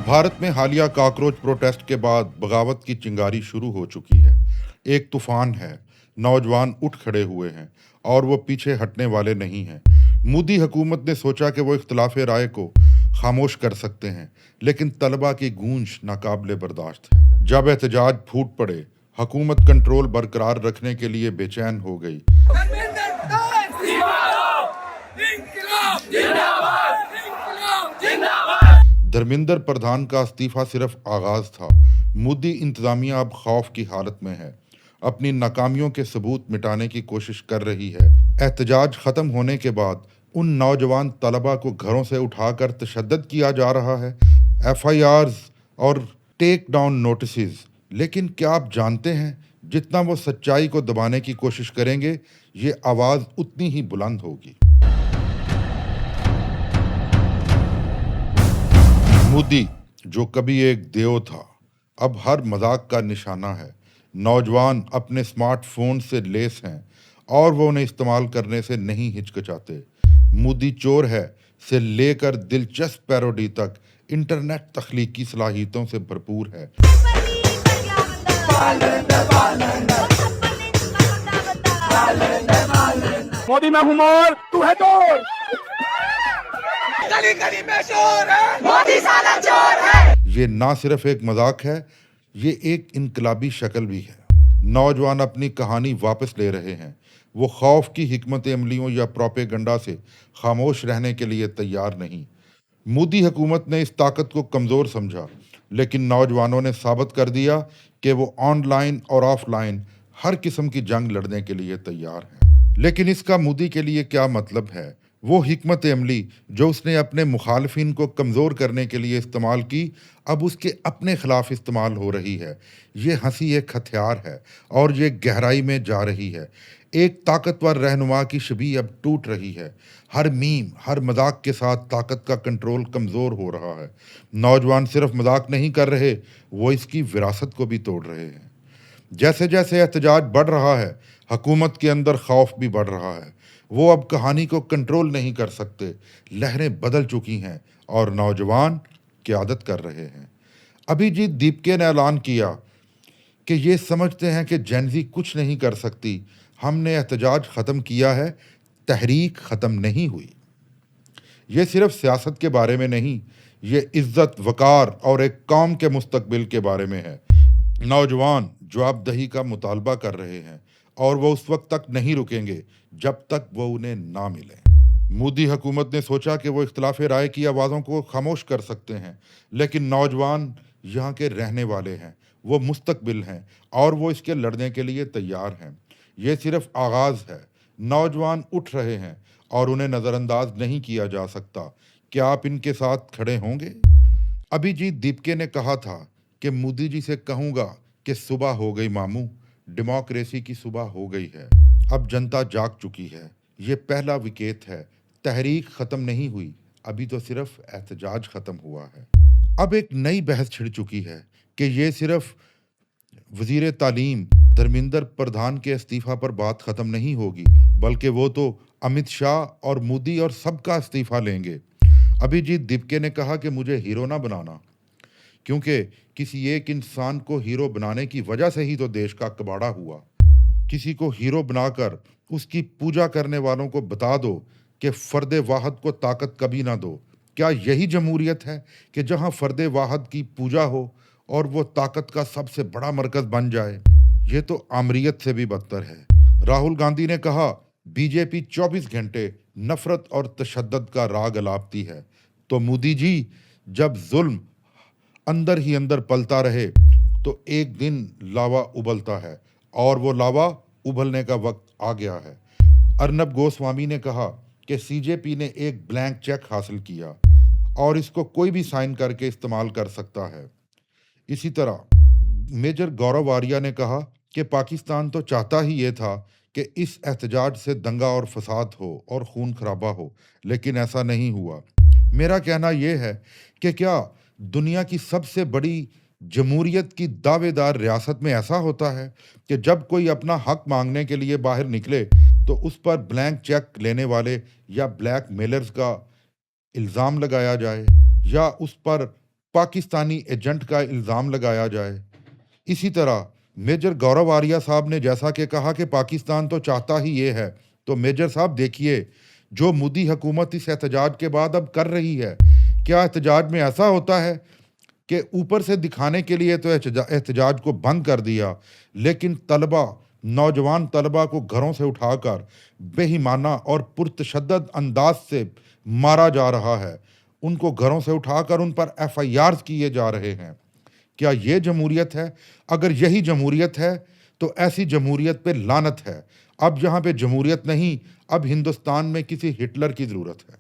भारत में हालिया cockroach protest के बाद बगावत की चिंगारी शुरू हो चुकी है। एक तूफान है। नौजवान उठ खड़े हुए हैं और वो पीछे हटने वाले नहीं हैं। मोदी हुकूमत ने सोचा कि वो इख्तिलाफ राय को खामोश कर सकते हैं, लेकिन तलबा की गूंज नाकाबिले बर्दाश्त है। जब एहतजाज फूट पड़े, हुकूमत कंट्रोल बरकरार रखने के लिए बेचैन हो गई। धर्मेंद्र प्रधान का इस्तीफा सिर्फ आगाज था। मोदी इंतजामिया अब खौफ की हालत में है, अपनी नाकामियों के सबूत मिटाने की कोशिश कर रही है। एहतजाज खत्म होने के बाद उन नौजवान तलबा को घरों से उठाकर तशद्दुद किया जा रहा है, FIRs और टेक डाउन नोटिस। लेकिन क्या आप जानते हैं, जितना वो सच्चाई को दबाने की कोशिश करेंगे, ये आवाज उतनी ही बुलंद होगी। मोदी, जो कभी एक देव था, अब हर मजाक का निशाना है। नौजवान अपने स्मार्टफोन से लेस हैं और वो उन्हें इस्तेमाल करने से नहीं हिचकिचाते। मोदी चोर है से लेकर दिलचस्प पैरोडी तक इंटरनेट तख्लीकी सलाहियतों से भरपूर है। मोदी मैं हूं मोर, तू है चोर। गली गली में शोर है, मोदी साला चोर है। ये ना सिर्फ एक मजाक है, ये एक इनकलाबी शक्ल भी है। नौजवान अपनी कहानी वापस ले रहे हैं। वो खौफ की हिकमत अमलियों या प्रोपेगंडा से खामोश रहने के लिए तैयार नहीं। मोदी हुकूमत ने इस ताकत को कमज़ोर समझा, लेकिन नौजवानों ने साबित कर दिया कि वो ऑनलाइन और ऑफलाइन हर किस्म की जंग लड़ने के लिए तैयार हैं। लेकिन इसका मोदी के लिए क्या मतलब है? वो हिकमत अमली जो उसने अपने मुखालफिन को कमज़ोर करने के लिए इस्तेमाल की, अब उसके अपने खिलाफ इस्तेमाल हो रही है। ये हंसी एक हथियार है और ये गहराई में जा रही है। एक ताकतवर रहनुमा की छवि अब टूट रही है। हर मीम, हर मजाक के साथ ताकत का कंट्रोल कमज़ोर हो रहा है। नौजवान सिर्फ मजाक नहीं कर रहे, वो इसकी विरासत को भी तोड़ रहे हैं। जैसे जैसे एहतजाज बढ़ रहा है, हुकूमत के अंदर खौफ भी बढ़ रहा है। वो अब कहानी को कंट्रोल नहीं कर सकते। लहरें बदल चुकी हैं और नौजवान क़यादत कर रहे हैं। अभिजीत दीपके ने ऐलान किया कि ये समझते हैं कि जेनजी कुछ नहीं कर सकती। हमने एहतजाज ख़त्म किया है, तहरीक ख़त्म नहीं हुई। ये सिर्फ सियासत के बारे में नहीं, ये इज्जत, वकार और एक कौम के मुस्तकबिल के बारे में है। नौजवान जवाबदही का मुतालबा कर रहे हैं और वो उस वक्त तक नहीं रुकेंगे जब तक वो उन्हें ना मिले। मोदी हुकूमत ने सोचा कि वो इख्तिलाफ राय की आवाज़ों को खामोश कर सकते हैं, लेकिन नौजवान यहाँ के रहने वाले हैं, वो मुस्तकबिल हैं और वो इसके लड़ने के लिए तैयार हैं। ये सिर्फ आगाज़ है। नौजवान उठ रहे हैं और उन्हें नज़रअंदाज नहीं किया जा सकता। क्या आप इनके साथ खड़े होंगे? अभिजीत दीपके ने कहा था कि मोदी जी से कहूँगा कि सुबह हो गई मामू, डेमोक्रेसी की सुबह हो गई है। अब जनता जाग चुकी है। ये पहला विकेट है। तहरीक ख़त्म नहीं हुई, अभी तो सिर्फ एहतजाज ख़त्म हुआ है। अब एक नई बहस छिड़ चुकी है कि ये सिर्फ वज़ीर तालीम धर्मेंद्र प्रधान के इस्तीफ़ा पर बात ख़त्म नहीं होगी, बल्कि वो तो अमित शाह और मोदी और सबका इस्तीफ़ा लेंगे। अभिजीत दीपके ने कहा कि मुझे हीरो ना बनाना, क्योंकि किसी एक इंसान को हीरो बनाने की वजह से ही तो देश का कबाड़ा हुआ। किसी को हीरो बनाकर उसकी पूजा करने वालों को बता दो कि फ़र्द वाहद को ताकत कभी ना दो। क्या यही जमहूरियत है कि जहां फ़र्द वाहद की पूजा हो और वो ताकत का सबसे बड़ा मरकज़ बन जाए? ये तो आमरीयत से भी बदतर है। राहुल गांधी ने कहा, बीजेपी 24 घंटे नफरत और तशद्दुद का राग अलापती है। तो मोदी जी, जब जुल्म अंदर ही अंदर पलता रहे तो एक दिन लावा उबलता है और वो लावा उबलने का वक्त आ गया है। अर्नब गोस्वामी ने कहा कि सीजेपी ने एक ब्लैंक चेक हासिल किया और इसको कोई भी साइन करके इस्तेमाल कर सकता है। इसी तरह मेजर गौरव आर्या ने कहा कि पाकिस्तान तो चाहता ही ये था कि इस एहतजाज से दंगा और फसाद हो और खून खराबा हो, लेकिन ऐसा नहीं हुआ। मेरा कहना यह है कि क्या दुनिया की सबसे बड़ी जमहूरियत की दावेदार रियासत में ऐसा होता है कि जब कोई अपना हक मांगने के लिए बाहर निकले तो उस पर ब्लैंक चेक लेने वाले या ब्लैक मेलर्स का इल्ज़ाम लगाया जाए या उस पर पाकिस्तानी एजेंट का इल्ज़ाम लगाया जाए। इसी तरह मेजर गौरव आर्या साहब ने जैसा कि कहा कि पाकिस्तान तो चाहता ही ये है, तो मेजर साहब देखिए जो मोदी हुकूमत इस एहतजाज के बाद अब कर रही है, क्या एहतजाज में ऐसा होता है कि ऊपर से दिखाने के लिए तो एहतजाज को बंद कर दिया, लेकिन तलबा, नौजवान तलबा को घरों से उठाकर बेईमाना और पुरतशद्दद अंदाज से मारा जा रहा है, उनको घरों से उठाकर उन पर FIRs किए जा रहे हैं। क्या ये जमहूरियत है? अगर यही जमहूरियत है तो ऐसी जमहूरियत पे लानत है। अब यहाँ पे जमहूरियत नहीं, अब हिंदुस्तान में किसी हिटलर की ज़रूरत है।